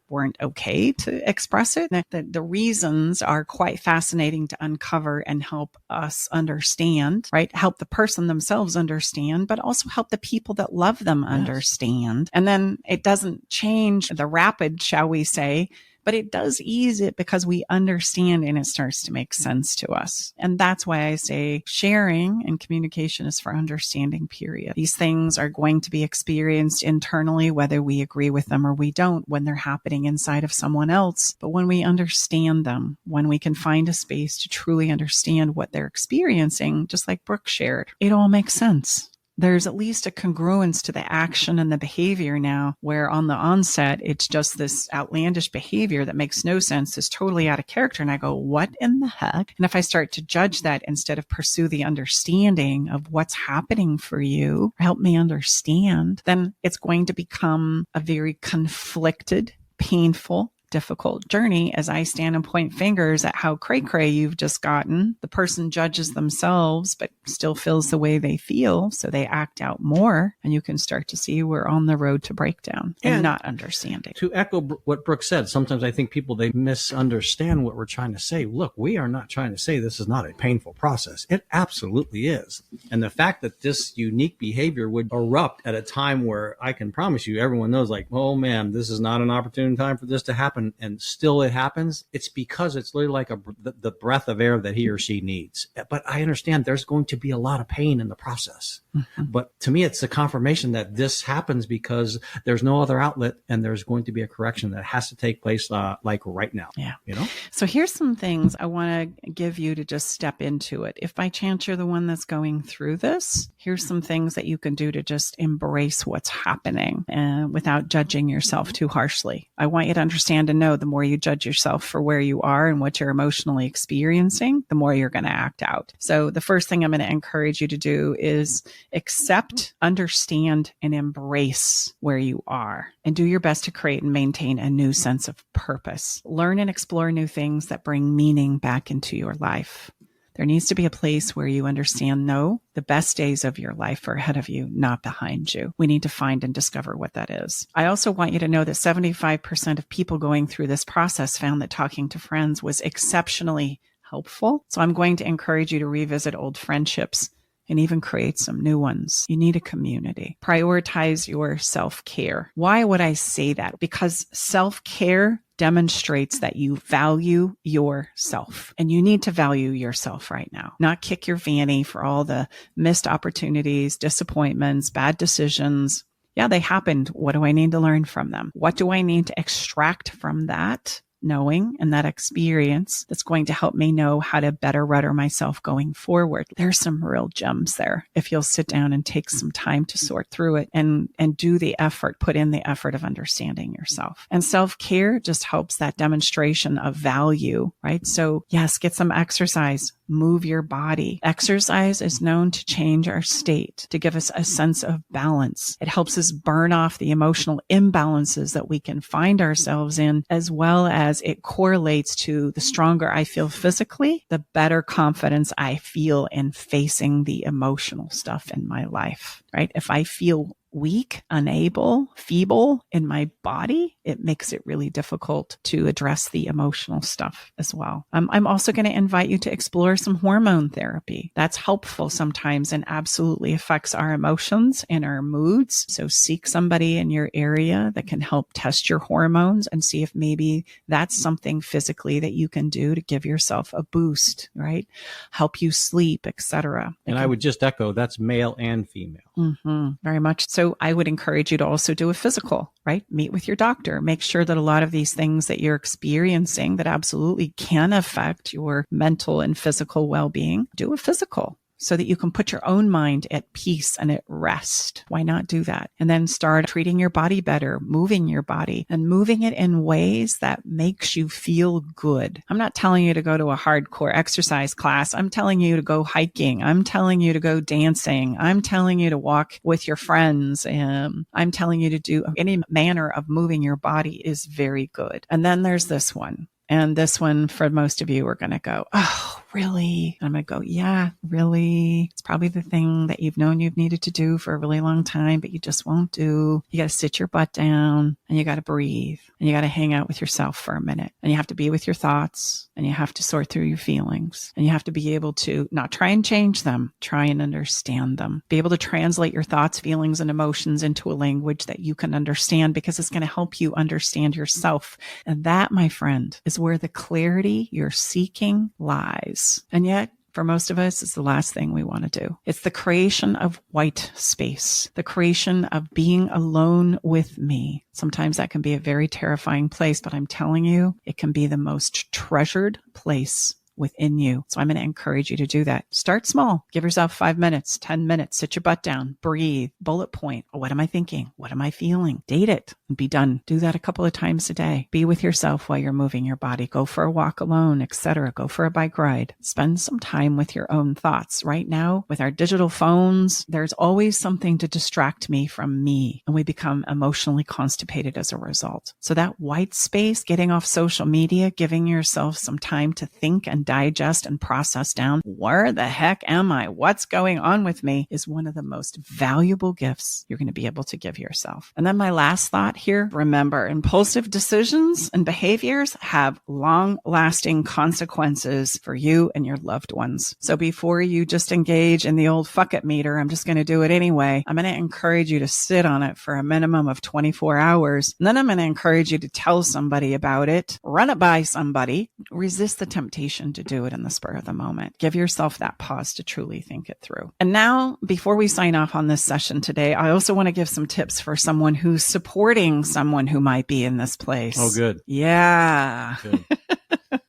weren't okay to express it. The reasons are quite fascinating to uncover and help us understand, right? Help the person themselves understand, but also help the people that love them understand. And then it doesn't change the rapid, shall we say, but it does ease it because we understand and it starts to make sense to us. And that's why I say sharing and communication is for understanding, period. These things are going to be experienced internally, whether we agree with them or we don't, when they're happening inside of someone else. But when we understand them, when we can find a space to truly understand what they're experiencing, just like Brooke shared, it all makes sense. There's at least a congruence to the action and the behavior now, where on the onset, it's just this outlandish behavior that makes no sense, is totally out of character. And I go, what in the heck? And if I start to judge that instead of pursue the understanding of what's happening for you, help me understand, then it's going to become a very conflicted, painful, difficult journey as I stand and point fingers at how cray-cray you've just gotten. The person judges themselves, but still feels the way they feel, so they act out more. And you can start to see we're on the road to breakdown and not understanding. To echo what Brooke said, sometimes I think people, they misunderstand what we're trying to say. Look, we are not trying to say this is not a painful process. It absolutely is. And the fact that this unique behavior would erupt at a time where I can promise you, everyone knows, like, oh man, this is not an opportune time for this to happen, and still it happens, it's because it's literally like the breath of air that he or she needs. But I understand there's going to be a lot of pain in the process. Mm-hmm. But to me, it's a confirmation that this happens because there's no other outlet, and there's going to be a correction that has to take place like right now. Yeah. You know? So here's some things I want to give you to just step into it. If by chance you're the one that's going through this, here's some things that you can do to just embrace what's happening and without judging yourself too harshly. I want you to understand and know the more you judge yourself for where you are and what you're emotionally experiencing, the more you're going to act out. So the first thing I'm going to encourage you to do is accept, understand, and embrace where you are, and do your best to create and maintain a new sense of purpose. Learn and explore new things that bring meaning back into your life. There needs to be a place where you understand, no, the best days of your life are ahead of you, not behind you. We need to find and discover what that is. I also want you to know that 75% of people going through this process found that talking to friends was exceptionally helpful. So I'm going to encourage you to revisit old friendships and even create some new ones. You need a community. Prioritize your self-care. Why would I say that? Because self-care demonstrates that you value yourself, and you need to value yourself right now, not kick your fanny for all the missed opportunities, disappointments, bad decisions. Yeah, they happened. What do I need to learn from them? What do I need to extract from that knowing and that experience that's going to help me know how to better rudder myself going forward? There's some real gems there if you'll sit down and take some time to sort through it and do the effort, put in the effort of understanding yourself. And self-care just helps that demonstration of value, right? So yes, get some exercise. Move your body. Exercise is known to change our state, to give us a sense of balance. It helps us burn off the emotional imbalances that we can find ourselves in, as well as it correlates to the stronger I feel physically, the better confidence I feel in facing the emotional stuff in my life, right? If I feel weak, unable, feeble in my body, it makes it really difficult to address the emotional stuff as well. I'm also going to invite you to explore some hormone therapy. That's helpful sometimes and absolutely affects our emotions and our moods. So seek somebody in your area that can help test your hormones and see if maybe that's something physically that you can do to give yourself a boost, right? Help you sleep, etc. And I would just echo, that's male and female. Mm-hmm, very much. So I would encourage you to also do a physical, right? Meet with your doctor. Make sure that a lot of these things that you're experiencing that absolutely can affect your mental and physical well-being, do a physical, so that you can put your own mind at peace and at rest. Why not do that? And then start treating your body better, moving your body and moving it in ways that makes you feel good. I'm not telling you to go to a hardcore exercise class. I'm telling you to go hiking. I'm telling you to go dancing. I'm telling you to walk with your friends. I'm telling you to do any manner of moving your body is very good. And then there's this one. And this one, for most of you, are going to go, oh, really? And I'm going to go, yeah, really? It's probably the thing that you've known you've needed to do for a really long time, but you just won't do. You got to sit your butt down and you got to breathe and you got to hang out with yourself for a minute, and you have to be with your thoughts and you have to sort through your feelings, and you have to be able to not try and change them, try and understand them, be able to translate your thoughts, feelings, and emotions into a language that you can understand, because it's going to help you understand yourself. And that, my friend, is where the clarity you're seeking lies. And yet, for most of us, it's the last thing we want to do. It's the creation of white space, the creation of being alone with me. Sometimes that can be a very terrifying place, but I'm telling you, it can be the most treasured place within you. So I'm going to encourage you to do that. Start small. Give yourself 5 minutes, 10 minutes. Sit your butt down. Breathe. Bullet point. What am I thinking? What am I feeling? Date it and be done. Do that a couple of times a day. Be with yourself while you're moving your body. Go for a walk alone, etc. Go for a bike ride. Spend some time with your own thoughts. Right now, with our digital phones, there's always something to distract me from me, and we become emotionally constipated as a result. So that white space, getting off social media, giving yourself some time to think and digest and process down, where the heck am I? What's going on with me? Is one of the most valuable gifts you're going to be able to give yourself. And then my last thought here, remember, impulsive decisions and behaviors have long-lasting consequences for you and your loved ones. So before you just engage in the old fuck it meter, I'm just going to do it anyway, I'm going to encourage you to sit on it for a minimum of 24 hours. And then I'm going to encourage you to tell somebody about it, run it by somebody, resist the temptation to do it in the spur of the moment. Give yourself that pause to truly think it through. And now, before we sign off on this session today, I also want to give some tips for someone who's supporting someone who might be in this place. Oh, good. Yeah. Good.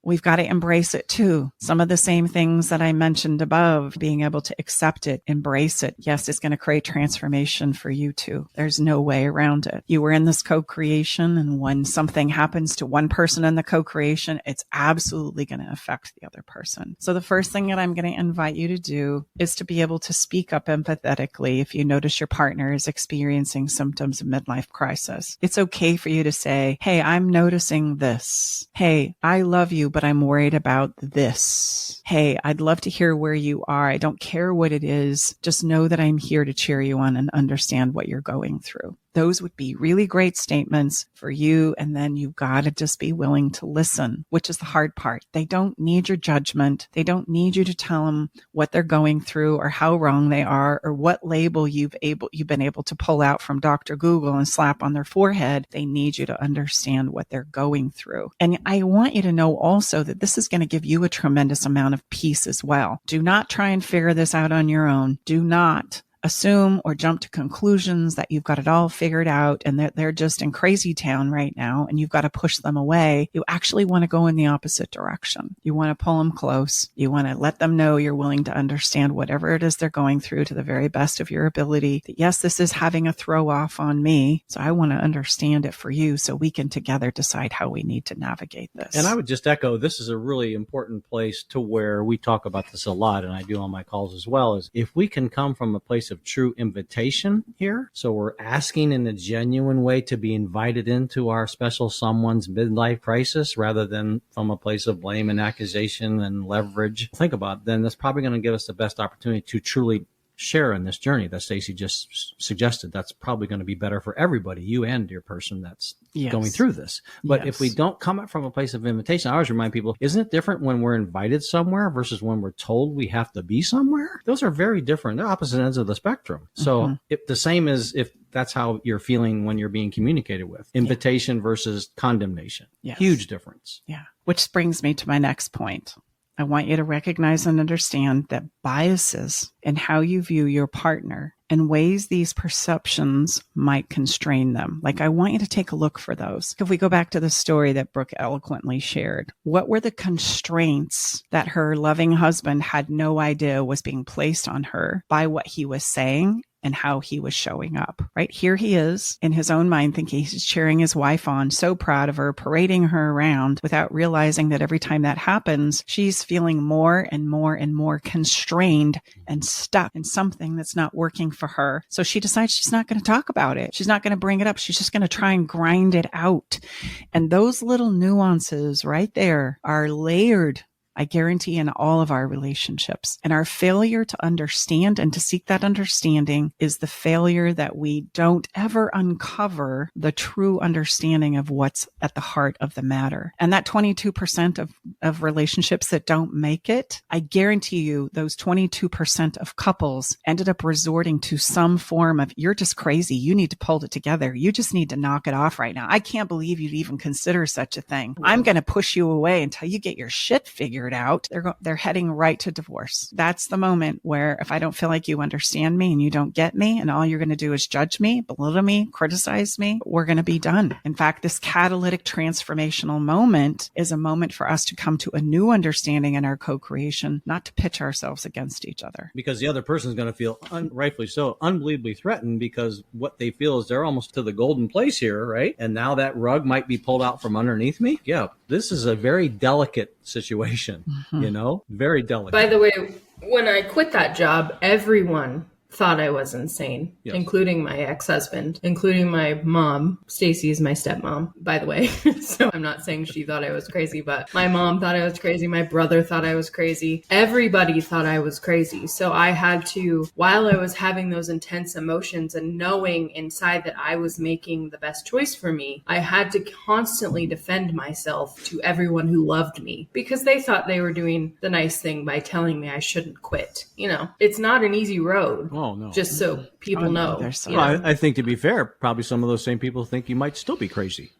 We've got to embrace it too. Some of the same things that I mentioned above, being able to accept it, embrace it. Yes, it's going to create transformation for you too. There's no way around it. You were in this co-creation, and when something happens to one person in the co-creation, it's absolutely going to affect the other person. So the first thing that I'm going to invite you to do is to be able to speak up empathetically if you notice your partner is experiencing symptoms of midlife crisis. It's okay for you to say, hey, I'm noticing this. Hey, I love you, but I'm worried about this. Hey, I'd love to hear where you are. I don't care what it is. Just know that I'm here to cheer you on and understand what you're going through. Those would be really great statements for you. And then you've got to just be willing to listen, which is the hard part. They don't need your judgment. They don't need you to tell them what they're going through or how wrong they are or what label you've been able to pull out from Dr. Google and slap on their forehead. They need you to understand what they're going through. And I want you to know also that this is going to give you a tremendous amount of peace as well. Do not try and figure this out on your own. Do not assume or jump to conclusions that you've got it all figured out and that they're just in crazy town right now and you've got to push them away. You actually want to go in the opposite direction. You want to pull them close. You want to let them know you're willing to understand whatever it is they're going through to the very best of your ability. That yes, this is having a throw off on me. So I want to understand it for you so we can together decide how we need to navigate this. And I would just echo, this is a really important place to where we talk about this a lot, and I do on my calls as well, is if we can come from a place of true invitation here. So we're asking in a genuine way to be invited into our special someone's midlife crisis rather than from a place of blame and accusation and leverage. Think about it, then that's probably going to give us the best opportunity to truly share in this journey that Stacey just suggested. That's probably going to be better for everybody, you and your person that's going through this. But if we don't come up from a place of invitation, I always remind people, isn't it different when we're invited somewhere versus when we're told we have to be somewhere? Those are very different. They're opposite ends of the spectrum. So the same as if that's how you're feeling when you're being communicated with. Invitation versus condemnation. Huge difference. Yeah. Which brings me to my next point. I want you to recognize and understand that biases in how you view your partner and ways these perceptions might constrain them. Like, I want you to take a look for those. If we go back to the story that Brooke eloquently shared, what were the constraints that her loving husband had no idea was being placed on her by what he was saying and how he was showing up, right? Here he is in his own mind thinking he's cheering his wife on, so proud of her, parading her around without realizing that every time that happens, she's feeling more and more and more constrained and stuck in something that's not working for her. So she decides she's not going to talk about it. She's not going to bring it up. She's just going to try and grind it out. And those little nuances right there are layered, I guarantee, in all of our relationships. And our failure to understand and to seek that understanding is the failure that we don't ever uncover the true understanding of what's at the heart of the matter. And that 22% of relationships that don't make it, I guarantee you those 22% of couples ended up resorting to some form of, you're just crazy. You need to pull it together. You just need to knock it off right now. I can't believe you'd even consider such a thing. I'm going to push you away until you get your shit figured figure it out, they're heading right to divorce. That's the moment where if I don't feel like you understand me and you don't get me and all you're going to do is judge me, belittle me, criticize me, we're going to be done. In fact, this catalytic transformational moment is a moment for us to come to a new understanding in our co-creation, not to pitch ourselves against each other. Because the other person is going to feel, rightfully so, unbelievably threatened because what they feel is they're almost to the golden place here, right? And now that rug might be pulled out from underneath me. Yeah, this is a very delicate situation, very delicate. By the way, when I quit that job, everyone thought I was insane, yes. Including my ex-husband, including my mom. Stacy is my stepmom, by the way. So I'm not saying she thought I was crazy, but my mom thought I was crazy. My brother thought I was crazy. Everybody thought I was crazy. So I had to, while I was having those intense emotions and knowing inside that I was making the best choice for me, I had to constantly defend myself to everyone who loved me because they thought they were doing the nice thing by telling me I shouldn't quit. It's not an easy road. Oh, no. Just so people know. I think to be fair, probably some of those same people think you might still be crazy.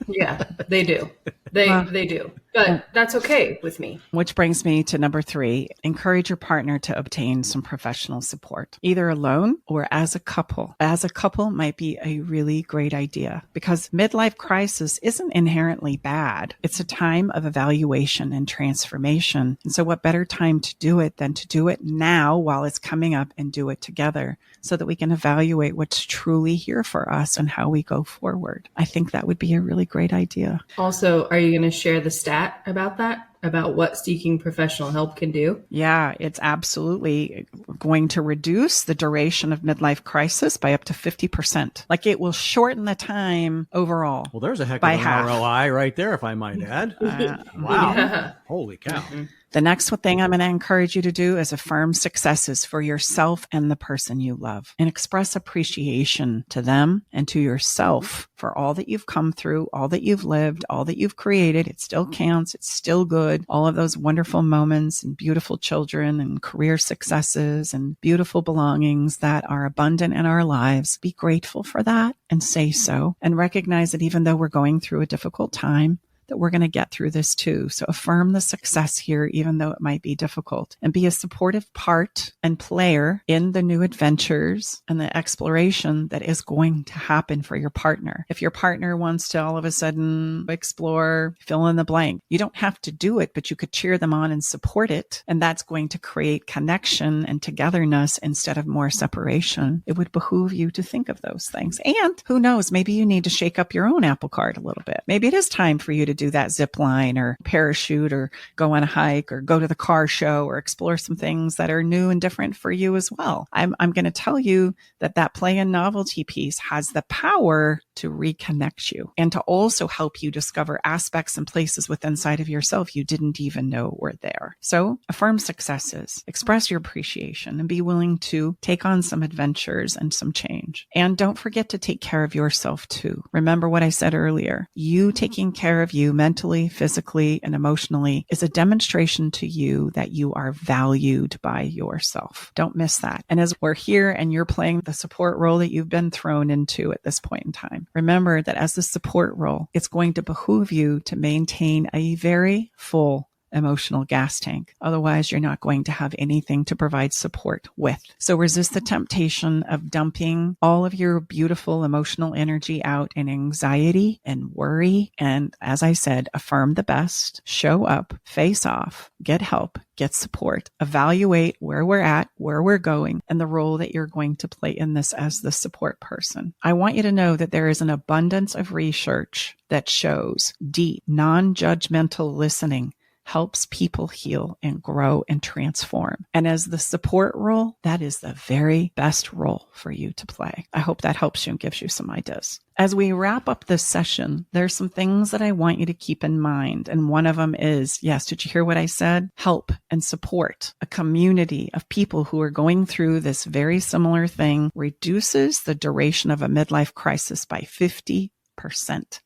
Yeah, they do. They do. But that's okay with me. Which brings me to number 3, encourage your partner to obtain some professional support, either alone or as a couple. As a couple might be a really great idea because midlife crisis isn't inherently bad. It's a time of evaluation and transformation. And so what better time to do it than to do it now while it's coming up and do it together so that we can evaluate what's truly here for us and how we go forward. I think that would be a really great idea. Also, are you going to share the stat about that? About what seeking professional help can do? Yeah, it's absolutely going to reduce the duration of midlife crisis by up to 50%. Like it will shorten the time overall. Well, there's a heck of by an half. ROI right there, if I might add. Wow. Yeah. Holy cow. Mm-hmm. The next thing I'm going to encourage you to do is affirm successes for yourself and the person you love and express appreciation to them and to yourself for all that you've come through, all that you've lived, all that you've created. It still counts. It's still good. All of those wonderful moments and beautiful children and career successes and beautiful belongings that are abundant in our lives. Be grateful for that and say so and recognize that even though we're going through a difficult time, that we're going to get through this too. So affirm the success here, even though it might be difficult, and be a supportive part and player in the new adventures and the exploration that is going to happen for your partner. If your partner wants to all of a sudden explore, fill in the blank, you don't have to do it, but you could cheer them on and support it. And that's going to create connection and togetherness instead of more separation. It would behoove you to think of those things. And who knows, maybe you need to shake up your own apple cart a little bit. Maybe it is time for you to do that zip line or parachute or go on a hike or go to the car show or explore some things that are new and different for you as well. I'm going to tell you that play and novelty piece has the power to reconnect you and to also help you discover aspects and places within inside of yourself you didn't even know were there. So affirm successes, express your appreciation, and be willing to take on some adventures and some change. And don't forget to take care of yourself too. Remember what I said earlier. You taking care of you mentally, physically, and emotionally is a demonstration to you that you are valued by yourself. Don't miss that. And as we're here and you're playing the support role that you've been thrown into at this point in time, remember that as the support role, it's going to behoove you to maintain a very full emotional gas tank. Otherwise, you're not going to have anything to provide support with. So resist the temptation of dumping all of your beautiful emotional energy out in anxiety and worry. And as I said, affirm the best, show up, face off, get help, get support, evaluate where we're at, where we're going, and the role that you're going to play in this as the support person. I want you to know that there is an abundance of research that shows deep, non-judgmental listening helps people heal and grow and transform. And as the support role, that is the very best role for you to play. I hope that helps you and gives you some ideas. As we wrap up this session, there's some things that I want you to keep in mind. And one of them is, yes, did you hear what I said? Help and support. A community of people who are going through this very similar thing reduces the duration of a midlife crisis by 50%.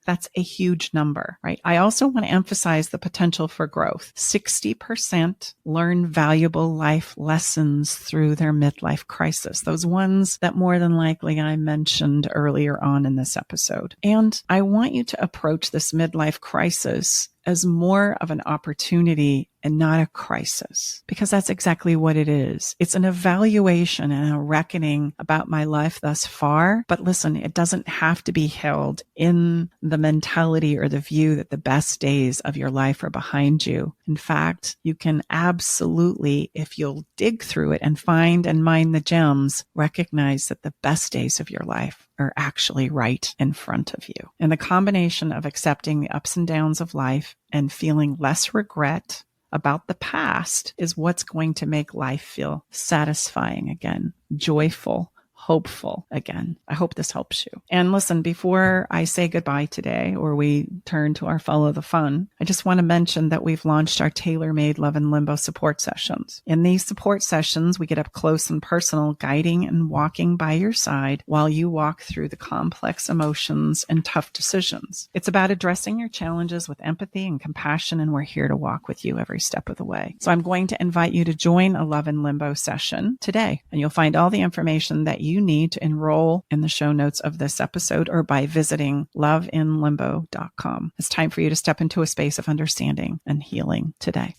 That's a huge number, right? I also want to emphasize the potential for growth. 60% learn valuable life lessons through their midlife crisis. Those ones that more than likely I mentioned earlier on in this episode. And I want you to approach this midlife crisis as more of an opportunity and not a crisis, because that's exactly what it is. It's an evaluation and a reckoning about my life thus far. But listen, it doesn't have to be held in the mentality or the view that the best days of your life are behind you. In fact, you can absolutely, if you'll dig through it and find and mine the gems, recognize that the best days of your life are actually right in front of you. And the combination of accepting the ups and downs of life and feeling less regret about the past is what's going to make life feel satisfying again, joyful, hopeful again. I hope this helps you. And listen, before I say goodbye today, or we turn to our follow the fun, I just want to mention that we've launched our tailor-made Love in Limbo support sessions. In these support sessions, we get up close and personal, guiding and walking by your side while you walk through the complex emotions and tough decisions. It's about addressing your challenges with empathy and compassion, and we're here to walk with you every step of the way. So I'm going to invite you to join a Love in Limbo session today, and you'll find all the information that you need to enroll in the show notes of this episode or by visiting loveinlimbo.com. It's time for you to step into a space of understanding and healing today.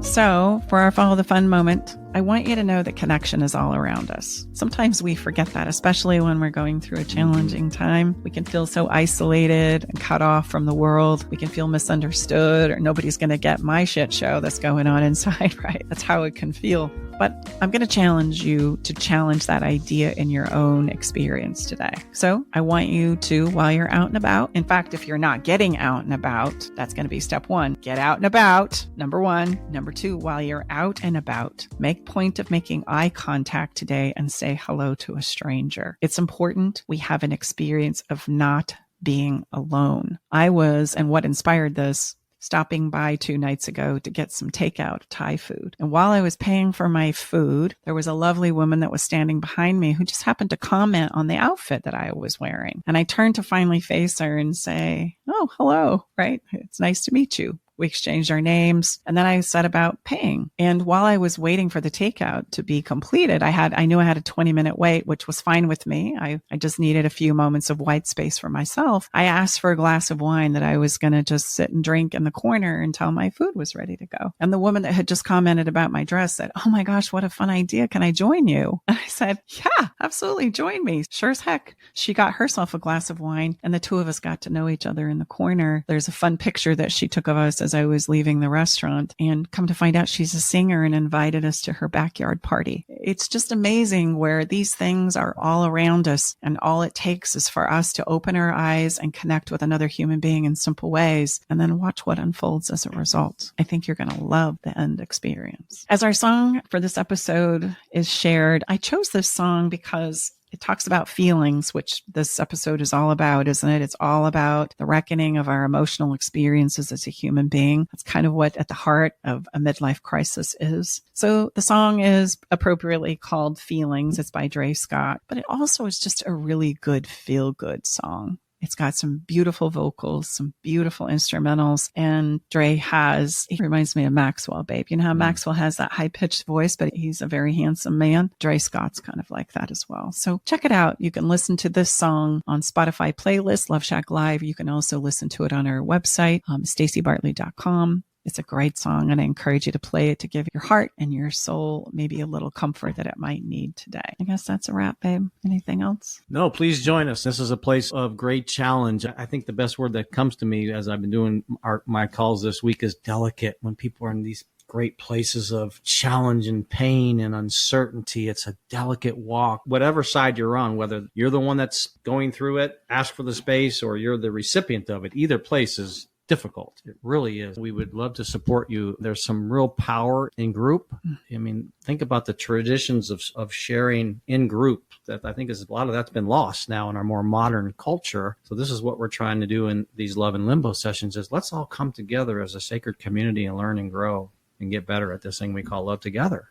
So for our follow the fun moment, I want you to know that connection is all around us. Sometimes we forget that, especially when we're going through a challenging time. We can feel so isolated and cut off from the world. We can feel misunderstood, or nobody's going to get my shit show that's going on inside, right? That's how it can feel. But I'm going to challenge you to challenge that idea in your own experience today. So I want you to, while you're out and about, in fact, if you're not getting out and about, that's going to be step one. Get out and about, number one. Number two, while you're out and about, make point of making eye contact today and say hello to a stranger. It's important we have an experience of not being alone. I was, and what inspired this, stopping by 2 nights ago to get some takeout Thai food. And while I was paying for my food, there was a lovely woman that was standing behind me who just happened to comment on the outfit that I was wearing. And I turned to finally face her and say, "Oh, hello," right? "It's nice to meet you." We exchanged our names, and then I set about paying. And while I was waiting for the takeout to be completed, I knew I had a 20-minute wait, which was fine with me. I just needed a few moments of white space for myself. I asked for a glass of wine that I was going to just sit and drink in the corner until my food was ready to go. And the woman that had just commented about my dress said, "Oh my gosh, what a fun idea. Can I join you?" And I said, "Yeah, absolutely. Join me." Sure as heck. She got herself a glass of wine, and the two of us got to know each other in the corner. There's a fun picture that she took of us as I was leaving the restaurant, and come to find out she's a singer and invited us to her backyard party. It's just amazing where these things are all around us, and all it takes is for us to open our eyes and connect with another human being in simple ways, and then watch what unfolds as a result. I think you're going to love the end experience. As our song for this episode is shared, I chose this song because it talks about feelings, which this episode is all about, isn't it? It's all about the reckoning of our emotional experiences as a human being. That's kind of what at the heart of a midlife crisis is. So the song is appropriately called Feelings. It's by Dre Scott, but it also is just a really good feel-good song. It's got some beautiful vocals, some beautiful instrumentals, and Dre he reminds me of Maxwell, babe. You know how Maxwell has that high-pitched voice, but he's a very handsome man? Dre Scott's kind of like that as well. So check it out. You can listen to this song on Spotify playlist, Love Shack Live. You can also listen to it on our website, staceybartley.com. It's a great song, and I encourage you to play it to give your heart and your soul maybe a little comfort that it might need today. I guess that's a wrap, babe. Anything else? No, please join us. This is a place of great challenge. I think the best word that comes to me as I've been doing my calls this week is delicate. When people are in these great places of challenge and pain and uncertainty, it's a delicate walk. Whatever side you're on, whether you're the one that's going through it, ask for the space, or you're the recipient of it, either place is difficult. It really is. We would love to support you. There's some real power in group. I mean, think about the traditions of sharing in group that I think is a lot of that's been lost now in our more modern culture. So this is what we're trying to do in these Love and Limbo sessions is let's all come together as a sacred community and learn and grow and get better at this thing we call love together.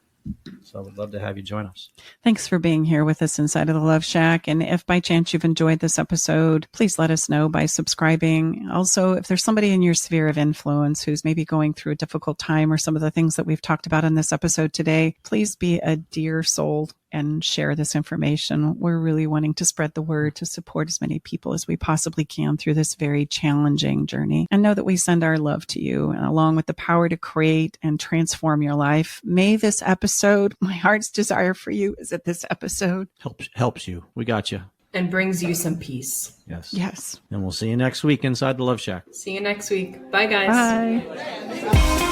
So I would love to have you join us. Thanks for being here with us inside of the Love Shack. And if by chance you've enjoyed this episode, please let us know by subscribing. Also, if there's somebody in your sphere of influence who's maybe going through a difficult time or some of the things that we've talked about in this episode today, please be a dear soul and share this information. We're really wanting to spread the word to support as many people as we possibly can through this very challenging journey. And know that we send our love to you, and along with the power to create and transform your life. May this episode, my heart's desire for you is that this episode helps you. We got you. And brings you some peace. Yes. Yes. And we'll see you next week inside the Love Shack. See you next week. Bye, guys. Bye.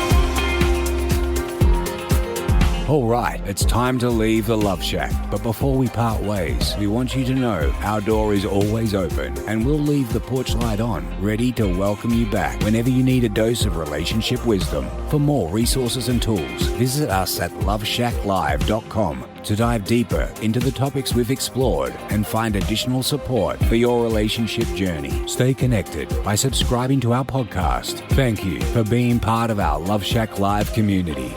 All right, it's time to leave the Love Shack. But before we part ways, we want you to know our door is always open and we'll leave the porch light on, ready to welcome you back whenever you need a dose of relationship wisdom. For more resources and tools, visit us at loveshacklive.com to dive deeper into the topics we've explored and find additional support for your relationship journey. Stay connected by subscribing to our podcast. Thank you for being part of our Love Shack Live community.